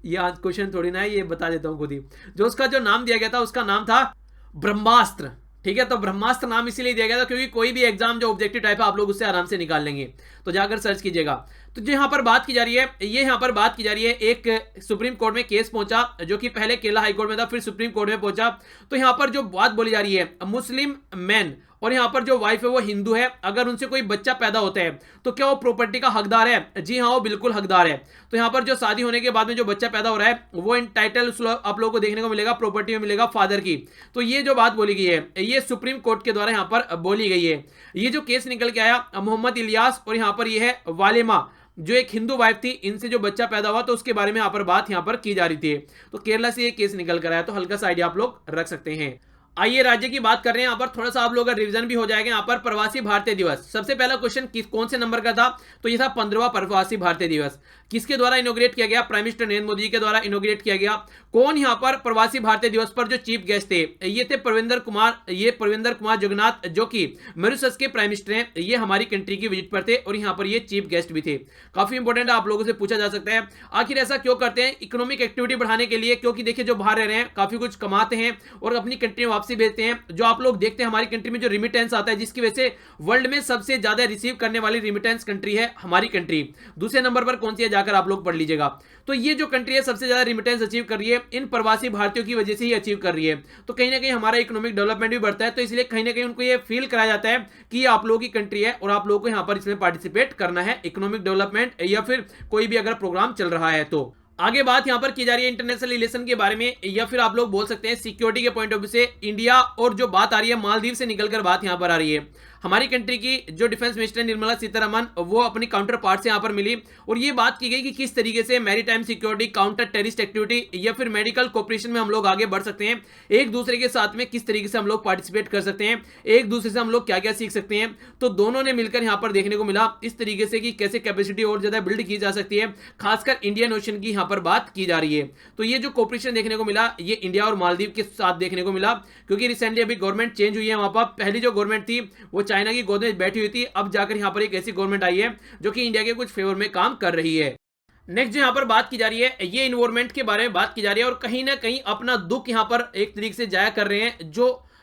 ये क्वेश्चन थोड़ी ना है, ये बता देता हूं खुद ही। जो उसका जो नाम दिया गया था उसका नाम था ब्रह्मास्त्र। ठीक है, तो ब्रह्मास्त्र नाम इसीलिए दिया गया था क्योंकि कोई भी एग्जाम जो ऑब्जेक्टिव टाइप है आप लोग उससे आराम से निकाल लेंगे, तो जाकर सर्च कीजिएगा। तो जो यहां पर बात की जा रही है, ये यहां पर बात की जा रही है, एक सुप्रीम कोर्ट में केस पहुंचा जो कि पहले केरला हाई कोर्ट में था, फिर सुप्रीम कोर्ट में पहुंचा। तो यहां पर जो बात बोली जा रही है, मुस्लिम मैन और यहां पर जो वाइफ है वो हिंदू है, अगर उनसे कोई बच्चा पैदा होता है तो क्या वो प्रॉपर्टी का हकदार है? जी हाँ, वो बिल्कुल हकदार है। तो यहां पर जो शादी होने के बाद में जो बच्चा पैदा हो रहा है वो इन टाइटल आप लोगों को देखने को मिलेगा, प्रॉपर्टी में मिलेगा फादर की। तो ये जो बात बोली गई है ये सुप्रीम कोर्ट के द्वारा यहां पर बोली गई है। ये जो केस निकल के आया मोहम्मद इलियास और यहां पर ये है वालिमा, जो एक हिंदू वाइफ थी, इनसे जो बच्चा पैदा हुआ तो उसके बारे में यहां पर बात यहां पर की जा रही थी। तो केरला से ये केस निकल कर आया, तो हल्का सा आइडिया आप लोग रख सकते हैं। आइए राज्य की बात कर रहे हैं, यहाँ पर थोड़ा सा आप लोगों का रिवीजन भी हो जाएगा। यहाँ पर प्रवासी भारतीय दिवस, सबसे पहला क्वेश्चन कौन से नंबर का था? तो ये था 15वां प्रवासी भारतीय दिवस। किसके द्वारा इनोग्रेट किया गया? प्राइम मिनिस्टर नरेंद्र मोदी के द्वारा इनोग्रेट किया गया। कौन यहाँ पर प्रवासी भारतीय दिवस पर जो चीफ गेस्ट थे? ये थे प्रविंदर कुमार जगन्नाथ, जो कि मॉरिशस के प्राइम मिनिस्टर हैं। ये हमारी कंट्री की विजिट पर थे और यहाँ पर ये चीफ गेस्ट भी थे। काफी इंपॉर्टेंट आप लोगों से पूछा जा सकता है, आखिर ऐसा क्यों करते हैं? इकोनॉमिक एक्टिविटी बढ़ाने के लिए, क्योंकि देखिए जो बाहर रह रहे हैं काफी कुछ कमाते हैं और अपनी कंट्री में वापसी भेजते हैं। जो आप लोग देखते हैं हमारी कंट्री में जो रिमिटेंस आता है, जिसकी वजह से वर्ल्ड में सबसे ज्यादा रिसीव करने वाली रिमिटेंस कंट्री है हमारी कंट्री। दूसरे नंबर पर कौन सी है जाकर आप लोग पढ़ लीजिएगा। तो ये जो कंट्री है सबसे ज्यादा रिमिटेंस अचीव कर रही है, इन प्रवासी भारतीयों की वजह से ही अचीव कर रही है। तो कहीं ना कहीं हमारा इकोनॉमिक डेवलपमेंट भी बढ़ता है, तो इसलिए कहीं ना कहीं उनको ये फील कराया जाता है कि ये आप लोगों की कंट्री है और आप लोगों को यहाँ पर इसमें पार्टिसिपेट करना है, इकोनॉमिक डेवलपमेंट या फिर कोई भी अगर प्रोग्राम चल रहा है। तो आगे बात यहां पर की जा रही है इंटरनेशनल रिलेशन के बारे में, या फिर आप लोग बोल सकते हैं सिक्योरिटी के पॉइंट ऑफ व्यू से इंडिया, और जो बात आ रही है मालदीव से निकलकर बात यहां पर आ रही है। हमारी कंट्री की जो डिफेंस मिनिस्टर निर्मला सीतारमण, वो अपनी काउंटर पार्ट से यहां पर मिली और ये बात की गई कि किस तरीके से maritime security, counter terrorist activity या फिर मेडिकल कोऑपरेशन में हम लोग आगे बढ़ सकते हैं, एक दूसरे के साथ में किस तरीके से हम लोग पार्टिसिपेट कर सकते हैं, एक दूसरे से हम लोग क्या क्या सीख सकते हैं। तो दोनों ने मिलकर यहां पर देखने को मिला इस तरीके से कि कैसे कैपेसिटी और ज्यादा बिल्ड की जा सकती है, खासकर इंडियन ओशन की यहां पर बात की जा रही है। तो ये जो कोऑपरेशन देखने को मिला ये इंडिया और मालदीव के साथ देखने को मिला, क्योंकि रिसेंटली अभी गवर्नमेंट चेंज हुई है वहां पर। पहली जो गवर्नमेंट थी वो चाइना की गोद में बैठी हुई थी, अब जाकर यहां पर एक ऐसी गवर्नमेंट आई है जो कि इंडिया के कुछ फेवर में काम कर रही है। नेक्स्ट जो यहां पर बात की जा रही है ये इन्वायरमेंट के बारे में बात की जा रही है, और कहीं ना कहीं अपना दुख यहां पर एक तरीके से जाया कर रहे हैं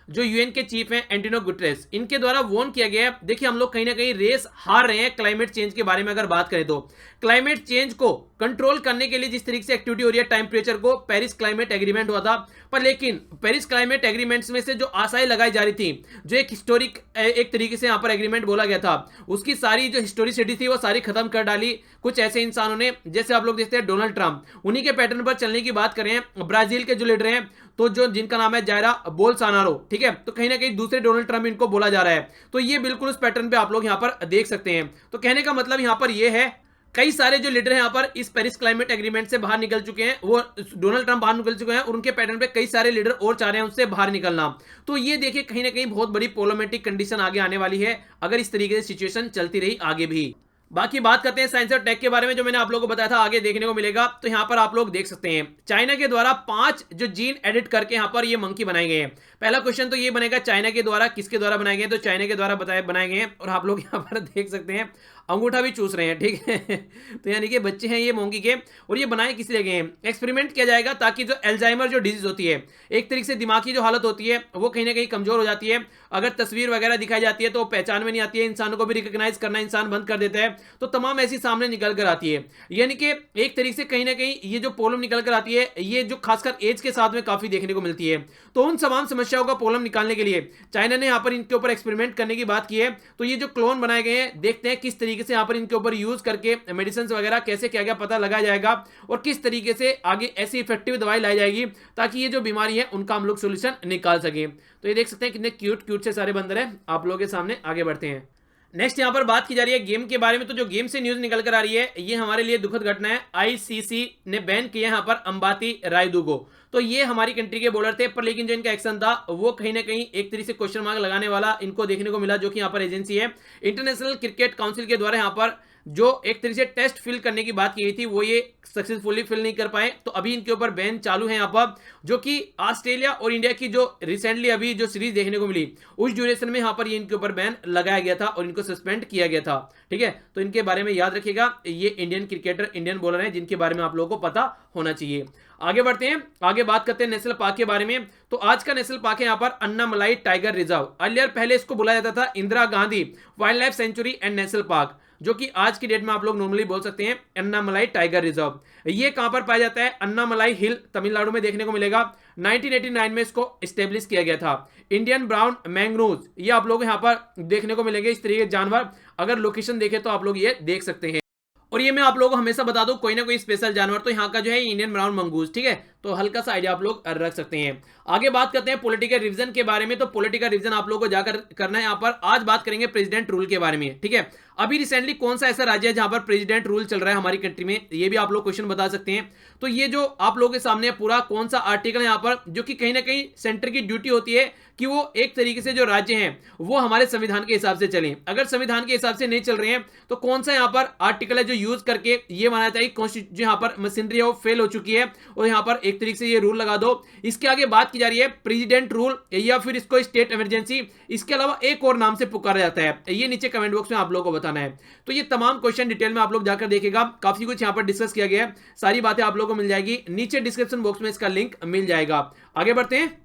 जो यूएन के चीफ हैं एंटोनियो गुटेरेस, इनके द्वारा वॉर्न किया गया है। देखिए हम लोग कहीं ना कहीं रेस हार रहे हैं क्लाइमेट चेंज के बारे में अगर बात करें तो। क्लाइमेट चेंज को कंट्रोल करने के लिए जिस तरीके से एक्टिविटी हो रही है टेम्परेचर को, पेरिस क्लाइमेट एग्रीमेंट हुआ था, पर लेकिन पेरिस क्लाइमेट एग्रीमेंट्स में से जो आशाएं लगाई जा रही थी, जो एक हिस्टोरिक एक तरीके से यहां पर एग्रीमेंट बोला गया था, उसकी सारी जो हिस्टोरिसिटी थी वो सारी खत्म कर डाली कुछ ऐसे इंसानों ने, जैसे आप लोग देखते हैं डोनाल्ड ट्रंप। उन्हीं के पैटर्न पर चलने की बात करें, ब्राजील के जो लीडर हैं तो जो जिनका नाम है जायरा बोल्सोनारो, ठीक है, तो कहीं ना कहीं दूसरे डोनाल्ड ट्रंप इनको बोला जा रहा है। तो ये बिल्कुल उस पैटर्न पे आप लोग यहां पर देख सकते हैं। तो कहने का मतलब यहां पर ये है कई सारे जो लीडर हैं यहां पर इस पेरिस क्लाइमेट एग्रीमेंट से बाहर निकल चुके हैं, वो डोनाल्ड ट्रंप बाहर निकल चुके हैं और उनके पैटर्न पे कई सारे लीडर और चाह रहे हैं उससे बाहर निकलना। तो ये देखिए कहीं ना कहीं बहुत बड़ी प्रॉब्लमेटिक कंडीशन आगे आने वाली है अगर इस तरीके से सिचुएशन चलती रही आगे भी। बाकी बात करते हैं साइंस और टेक के बारे में, जो मैंने आप लोगों को बताया था आगे देखने को मिलेगा। तो यहां पर आप लोग देख सकते हैं चाइना के द्वारा 5 जो जीन एडिट करके यहां पर ये मंकी बनाए गए हैं। पहला क्वेश्चन तो ये बनेगा चाइना के द्वारा, किसके द्वारा बनाए गए? तो चाइना के द्वारा बनाए गए हैं। और आप लोग यहाँ पर देख सकते हैं अंगूठा भी चूस रहे हैं, ठीक है। तो यानी कि बच्चे हैं ये मोंकी के, और ये बनाए किस लिए गए हैं? एक्सपेरिमेंट किया जाएगा ताकि जो एल्जाइमर जो डिजीज होती है, एक तरीके से दिमाग की जो हालत होती है वो कहीं ना कहीं कमजोर हो जाती है। अगर तस्वीर वगैरह दिखाई जाती है तो पहचान में नहीं आती है, इंसानों को भी रिकॉग्नाइज करना इंसान बंद कर देता है, तो तमाम ऐसी सामने निकल कर आती है। यानी कि एक तरीके से कहीं ना कहीं ये जो प्रॉब्लम निकल कर आती है, ये जो खासकर एज के साथ में काफी देखने को मिलती है। तो उन तमाम समस्याओं का प्रॉब्लम निकालने के लिए चाइना ने यहाँ पर इनके ऊपर एक्सपेरिमेंट करने की बात की है। तो ये जो क्लोन बनाए गए हैं, देखते हैं किस तरीके से यहाँ पर इनके ऊपर यूज करके मेडिसिन वगैरह कैसे क्या क्या पता लगाया जाएगा, और किस तरीके से आगे ऐसी इफेक्टिव दवाई लाई जाएगी ताकि ये जो बीमारी है उनका हम लोग सोल्यूशन निकाल सके। तो ये देख सकते हैं कितने क्यूट क्यूट से सारे बंदर हैं। आप लोगों के सामने आगे बढ़ते हैं। नेक्स्ट यहाँ पर बात की जा रही है गेम के बारे में। तो जो गेम से न्यूज निकल कर आ रही है, ये हमारे लिए दुखद घटना है। आईसीसी ने बैन किया यहाँ पर अंबाती रायडू को। तो ये हमारी कंट्री के बॉलर थे, पर लेकिन जो इनका एक्शन था वो कहीं ना कहीं एक तरीके से क्वेश्चन मार्क लगाने वाला इनको देखने को मिला, जो कि यहाँ पर एजेंसी है इंटरनेशनल क्रिकेट काउंसिल के द्वारा यहाँ पर जो एक तरीके से टेस्ट फिल करने की बात की गई थी, वो ये सक्सेसफुली फिल नहीं कर पाए। तो अभी इनके ऊपर बैन चालू है यहाँ पर, जो कि ऑस्ट्रेलिया और इंडिया की जो रिसेंटली अभी जो सीरीज देखने को मिली उस ड्यूरेशन में यहाँ पर ये इनके ऊपर बैन लगाया गया था और इनको सस्पेंड किया गया था, ठीक है। तो इनके बारे में याद रखिएगा, ये इंडियन क्रिकेटर, इंडियन बॉलर हैं जिनके बारे में आप लोगों को पता होना चाहिए। आगे बढ़ते हैं, आगे बात करते हैं नेशनल पार्क के बारे में। तो आज का नेशनल पार्क है यहाँ पर अन्नामलाई टाइगर रिजर्व। अर्लियर पहले इसको बुलाया जाता था Indira Gandhi wild life sanctuary and national park, जो कि आज की डेट में आप लोग नॉर्मली बोल सकते हैं अन्नामलाई टाइगर रिजर्व। ये कहां पर पाया जाता है? अन्नामलाई हिल तमिलनाडु में देखने को मिलेगा। 1989 में इसको स्टेब्लिश किया गया था। इंडियन ब्राउन मैंग्रोव ये आप लोग यहां पर देखने को मिलेंगे। इस तरीके के जानवर अगर लोकेशन देखें तो आप लोग ये देख सकते हैं। और ये मैं आप लोगों को हमेशा बता दूं, कोई ना कोई स्पेशल जानवर तो यहाँ का जो है इंडियन ब्राउन मंगूस, ठीक है। तो हल्का सा आइडिया आप लोग रख सकते हैं। आगे बात करते हैं पॉलिटिकल रिवीजन के बारे में। तो पॉलिटिकल रिवीजन आप लोगों को जाकर करना है यहाँ पर। आज बात करेंगे प्रेसिडेंट रूल के बारे में, ठीक है। अभी रिसेंटली कौन सा ऐसा राज्य है जहां पर प्रेसिडेंट रूल चल रहा है हमारी कंट्री में, ये भी आप लोग क्वेश्चन बता सकते हैं। तो ये जो आप लोगों के सामने पूरा कौन सा आर्टिकल है यहाँ पर, जो कि कहीं ना कहीं सेंटर की ड्यूटी होती है कि वो एक तरीके से जो राज्य हैं वो हमारे संविधान के हिसाब से चलें। अगर संविधान के हिसाब से नहीं चल रहे हैं तो कौन सा यहाँ पर आर्टिकल है जो यूज करके ये माना जाता है कॉन्स्टिट्यूशन यहाँ पर मशीनरी है वो फेल हो चुकी है, और यहाँ पर एक तरीके से ये रूल लगा दो। इसके आगे बात की जा रही है प्रेसिडेंट रूल या फिर इसको स्टेट इमरजेंसी। इसके अलावा एक और नाम से पुकारा जाता है, ये नीचे कमेंट बॉक्स में आप लोगों को बताना है। तो ये तमाम क्वेश्चन डिटेल में आप लोग जाकर देखेगा, काफी कुछ यहाँ पर डिस्कस किया गया है, सारी बातें आप लोगों को मिल जाएगी नीचे डिस्क्रिप्शन बॉक्स में, इसका लिंक मिल जाएगा। आगे बढ़ते हैं।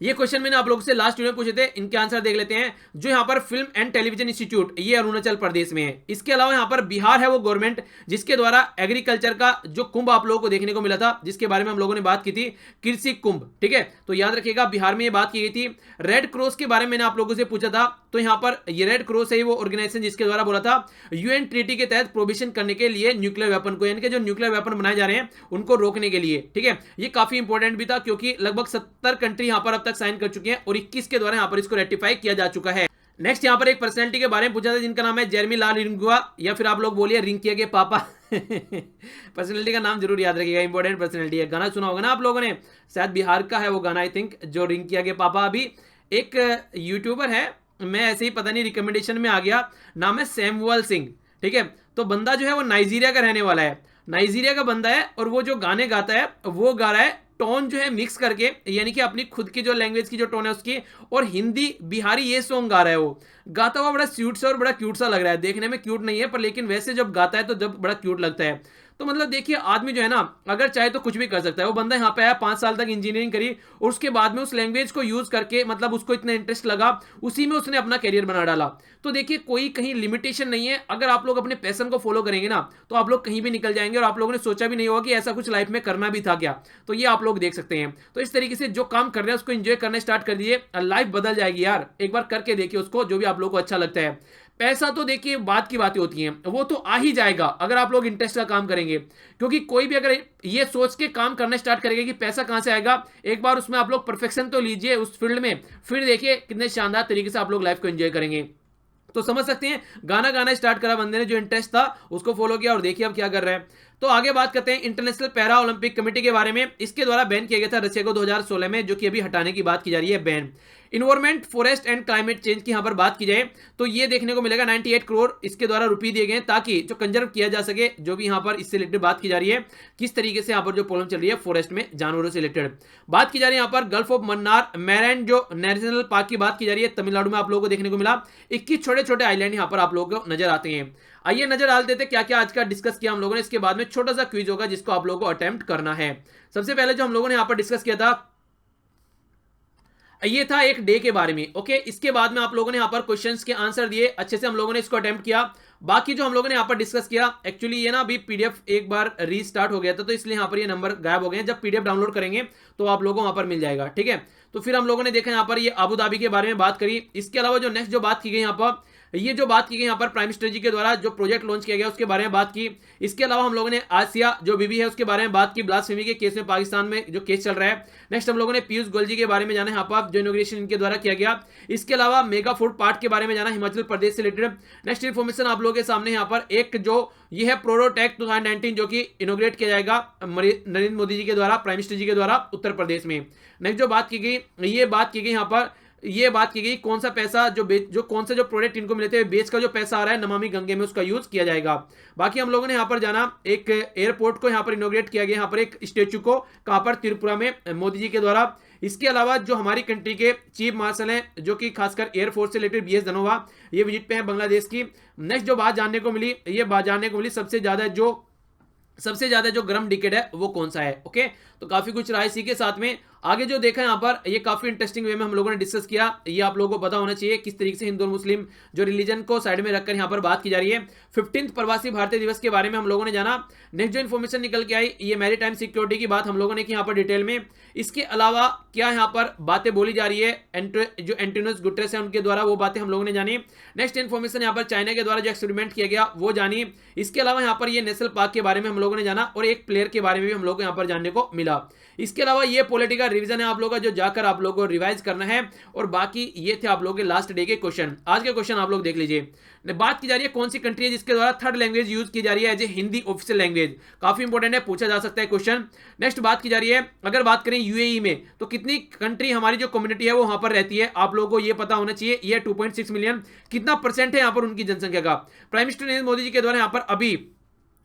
ये क्वेश्चन मैंने आप लोगों से लास्ट वीडियो में पूछे थे, इनके आंसर देख लेते हैं। जो यहाँ पर फिल्म एंड टेलीविजन इंस्टीट्यूट ये अरुणाचल प्रदेश में है। इसके अलावा यहाँ पर बिहार है वो गवर्नमेंट, जिसके द्वारा एग्रीकल्चर का जो कुंभ आप लोगों को देखने को मिला था, जिसके बारे में हम लोगों ने बात की थी, कृषि कुंभ, ठीक है। तो याद रखिएगा बिहार में ये बात की गई थी। रेड क्रॉस के बारे में मैंने आप लोगों से पूछा था, तो यहाँ पर ये रेड क्रॉस है वो ऑर्गेनाइजेशन जिसके द्वारा बोला था यूएन ट्रीटी के तहत प्रोविजन करने के लिए न्यूक्लियर वेपन को, यानी कि जो न्यूक्लियर वेपन बनाए जा रहे हैं उनको रोकने के लिए, ठीक है। ये काफी इंपॉर्टेंट भी था क्योंकि लगभग 70 कंट्री यहाँ पर अब तक साइन कर चुकी हैं और 21 के द्वारा यहाँ पर इसको रेटिफाई किया जा चुका है। नेक्स्ट यहाँ पर एक पर्सनैलिटी के बारे में पूछा था जिनका नाम है जेरेमी लाल रिंगुआ, या फिर आप लोग बोलिए रिंकिया के पापा। पर्सनैलिटी का नाम जरूर याद रखिएगा, इंपॉर्टेंट पर्सनैलिटी है। गाना सुना होगा ना आप लोगों ने, शायद बिहार का है वो गाना, आई थिंक, जो रिंकिया के पापा। अभी एक यूट्यूबर है, मैं ऐसे ही पता नहीं रिकमेंडेशन में आ गया, नाम है सैमुअल सिंह, ठीक है। तो बंदा जो है वो नाइजीरिया का रहने वाला है, नाइजीरिया का बंदा है, और वो जो गाने गाता है वो गा रहा है टोन जो है मिक्स करके, यानी कि अपनी खुद की जो लैंग्वेज की जो टोन है उसकी, और हिंदी बिहारी ये सॉन्ग गा रहा है। वो गाता हुआ बड़ा स्वीट सा और बड़ा क्यूट सा लग रहा है, देखने में क्यूट नहीं है पर लेकिन वैसे जब गाता है तो जब बड़ा क्यूट लगता है। तो मतलब देखिए आदमी जो है ना अगर चाहे तो कुछ भी कर सकता है। वो बंदा यहाँ पे आया, 5 साल तक इंजीनियरिंग करी और उसके बाद में उस लैंग्वेज को यूज करके मतलब उसको इतना इंटरेस्ट लगा, उसी में उसने अपना करियर बना डाला। तो देखिए कोई कहीं लिमिटेशन नहीं है, अगर आप लोग अपने पैशन को फॉलो करेंगे ना तो आप लोग कहीं भी निकल जाएंगे, और आप लोगों ने सोचा भी नहीं होगा कि ऐसा कुछ लाइफ में करना भी था क्या। तो ये आप लोग देख सकते हैं। तो इस तरीके से जो काम कर रहे हैं उसको एंजॉय करना स्टार्ट कर दिए, लाइफ बदल जाएगी यार। एक बार करके देखिए उसको, जो भी आप लोग को अच्छा लगता है। पैसा तो देखिए बात की बातें होती हैं, वो तो आ ही जाएगा अगर आप लोग इंटरेस्ट का काम करेंगे, क्योंकि कोई भी अगर ये सोच के काम करना स्टार्ट करेगा कि पैसा कहां से आएगा, एक बार उसमें आप लोग परफेक्शन तो लीजिए उस फील्ड में, फिर देखिए कितने शानदार तरीके से आप लोग लाइफ को एंजॉय करेंगे। तो समझ सकते हैं गाना गाना स्टार्ट करा बंदे ने, जो इंटरेस्ट था उसको फॉलो किया और देखिए अब क्या कर रहा है। तो तो आगे बात करते हैं इंटरनेशनल पैरा ओलंपिक कमेटी के बारे में। इसके द्वारा बैन किया गया था रशिया को 2016 में, जो कि अभी हटाने की बात की जा रही है ban. Environment, forest and climate change की यहां पर बात की जाए तो ये देखने को मिलेगा 98 करोड़ इसके द्वारा रुपये दिए गए ताकि जो कंजर्व किया जा सके, जो भी यहां पर इससे रिलेटेड बात की जा रही है, किस तरीके से यहां पर जो प्रॉब्लम चल रही है फॉरेस्ट में जानवरों से रिलेटेड बात की जा रही है। यहां पर गल्फ ऑफ मन्नार मैरैन जो नेशनल पार्क की बात की जा रही है, तमिलनाडु में आप लोगों को देखने को मिला। 21 छोटे छोटे आइलैंड यहां पर आप लोगों को नजर आते हैं। आइए नजर डाल देते क्या क्या आज का डिस्कस किया हम लोगों ने। इसके बाद में छोटा सा क्विज होगा जिसको आप लोगों को अटेम्प्ट करना है। सबसे पहले जो हम लोगों ने यहां पर डिस्कस किया था ये था एक डे के बारे में। ओके, इसके बाद में आप लोगों ने यहां पर क्वेश्चंस के आंसर दिए, अच्छे से हम लोगों ने इसको अटेम्प्ट किया। बाकी जो हम लोगों ने यहां पर डिस्कस किया, एक्चुअली ये ना अभी पीडीएफ एक बार रीस्टार्ट हो गया था तो इसलिए यहां पर ये नंबर गायब हो गए हैं। जब पीडीएफ डाउनलोड करेंगे तो आप लोगों को वहां पर मिल जाएगा, ठीक है। तो फिर हम लोगों ने देखा यहां पर ये अबू धाबी के बारे में बात करी। इसके अलावा जो नेक्स्ट जो बात की गई यहां पर, ये जो बात की गई यहां पर प्राइम मिनिस्टर जी के द्वारा जो प्रोजेक्ट लॉन्च किया गया उसके बारे में बात की। इसके अलावा हम लोगों ने आसिया जो बीबी है उसके बारे में बात की, ब्लास्फेमी के केस में पाकिस्तान में जो केस चल रहा है। नेक्स्ट हम लोगों ने पीयूष गोयल जी के बारे में जाना यहाँ पर जो इनॉग्रेशन इनके द्वारा किया गया। इसके अलावा मेगा फूड पार्क के बारे में जाना हिमाचल प्रदेश से रिलेटेड। नेक्स्ट इन्फॉर्मेशन आप लोगों के सामने यहाँ पर एक जो ये है प्रोटोटेक 2019 जो कि इनोग्रेट किया जाएगा नरेंद्र मोदी जी के द्वारा, प्राइम मिनिस्टर जी के द्वारा उत्तर प्रदेश में। नेक्स्ट जो बात की गई, ये बात की गई यहाँ पर, ये बात की गई कौन सा पैसा जो कौन से जो प्रोडक्ट इनको मिलते हैं बेच का जो पैसा आ रहा है नमामि गंगे में उसका यूज किया जाएगा। बाकी हम लोगों ने यहाँ पर जाना एक एयरपोर्ट को यहाँ पर इनोग्रेट किया गया, यहाँ पर एक स्टेच्यू को कहाँ पर त्रिपुरा में मोदी जी के द्वारा। इसके अलावा जो हमारी कंट्री के चीफ मार्शल हैं जो कि खासकर एयरफोर्स से रिलेटेड बीएस धनोवा, ये विजिट पे है बांग्लादेश की। नेक्स्ट जो बात जानने को मिली, ये बात जानने को मिली सबसे ज्यादा जो गर्म डिकेड है वो कौन सा है। ओके, तो काफी कुछ रहा इसी के साथ में। आगे जो देखा यहाँ पर ये काफी इंटरेस्टिंग वे में हम लोगों ने डिस्कस किया। ये आप लोगों को पता होना चाहिए किस तरीके से हिंदू और मुस्लिम जो रिलीजन को साइड में रखकर यहाँ पर बात की जा रही है। 15th प्रवासी भारतीय दिवस के बारे में हम लोगों ने जाना। नेक्स्ट जो इन्फॉर्मेशन निकल के आई ये मैरी टाइम सिक्योरिटी की बात हम लोगों ने की यहाँ पर डिटेल में। इसके अलावा क्या यहाँ पर बातें बोली जा रही है जो एंटोनियो गुटेरेस है उनके द्वारा, वो बातें हम लोगों ने जानी। नेक्स्ट इन्फॉर्मेशन यहाँ पर चाइना के द्वारा जो एक्सपेरिमेंट किया गया वो जानी। इसके अलावा यहाँ पर ये नेशनल पार्क के बारे में हम लोगों ने जाना और एक प्लेयर के बारे में भी हम लोग को यहाँ पर जानने को मिला। इसके अलावा ये पॉलिटिकल रिवीजन है आप लोगों का जो जाकर आप लोगों को रिवाइज करना है। और बाकी ये थे आप लोगों के लास्ट डे के क्वेश्चन। आज के क्वेश्चन आप लोग देख लीजिए। बात की जा रही है कौन सी कंट्री है जिसके द्वारा थर्ड लैंग्वेज यूज की जा रही है as a Hindi official language. काफी इंपॉर्टेंट है, पूछा जा सकता है क्वेश्चन। नेक्स्ट बात की जा रही है अगर बात करें यूएई में तो कितनी कंट्री हमारी जो कम्युनिटी है वो वहां पर रहती है, आप लोगों को ये पता होना चाहिए। ये 2.6 मिलियन, कितना परसेंट है यहाँ पर उनकी जनसंख्या का। प्राइम मिनिस्टर नरेंद्र मोदी जी के द्वारा यहाँ पर अभी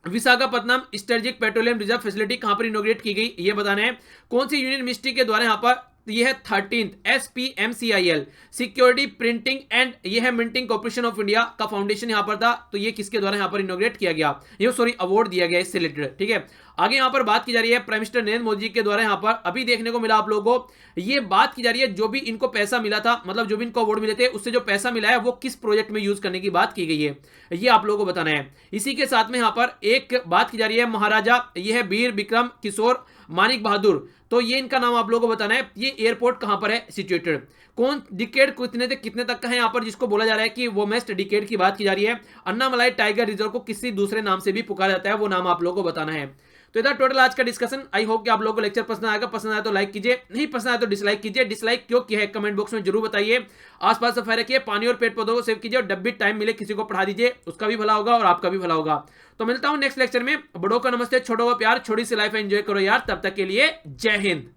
Visakhapatnam strategic petroleum reserve facility कहां पर इनोग्रेट की गई ये बताना है। कौन सी यूनियन मिनिस्ट्री के द्वारा यहां पर, ये है 13th SPMCIL security printing and ये है मिंटिंग कॉर्पोरेशन ऑफ इंडिया का फाउंडेशन यहां पर था। तो ये किसके द्वारा यहां पर इनोग्रेट किया गया, ये सॉरी अवार्ड दिया गया इससे रिलेटेड, ठीक है। आगे यहां पर बात की जा रही है प्राइम मिनिस्टर नरेंद्र मोदी जी के द्वारा यहां पर अभी देखने को मिला आप लोगों को, ये बात की जा रही है जो भी इनको पैसा मिला था, मतलब जो भी इनको अवार्ड मिले थे उससे जो पैसा मिला है वो किस प्रोजेक्ट में यूज करने की बात की गई है, ये आप लोगों को बताना है। इसी के साथ में यहां पर एक बात की जा रही है महाराजा, ये है वीर विक्रम किशोर मानिक बहादुर, तो ये इनका नाम आप लोगों को बताना है। ये एयरपोर्ट कहां पर है सिचुएटेड, कौन डिकेड कितने तक का है यहाँ पर, जिसको बोला जा रहा है कि वो मेस्ट डिकेड की बात की जा रही है। अन्नामलाई टाइगर रिजर्व को किसी दूसरे नाम से भी पुकारा जाता है, वो नाम आप लोगों को बताना है। तो इधर टोटल आज का डिस्कशन। आई होप कि आप लोगों को लेक्चर पसंद आएगा, पसंद आया तो लाइक कीजिए, नहीं पसंद आया तो डिसलाइक कीजिए। डिसलाइक क्यों किया है कमेंट बॉक्स में जरूर बताइए। आसपास सफाई रखिए, पानी और पेड़ पौधों को सेव कीजिए और जब भी टाइम मिले किसी को पढ़ा दीजिए, उसका भी भला होगा और आपका भी भला होगा। तो मिलता हूं नेक्स्ट लेक्चर में। बड़ों का नमस्ते, छोटों का प्यार, छोटी सी लाइफ एंजॉय करो यार। तब तक के लिए जय हिंद।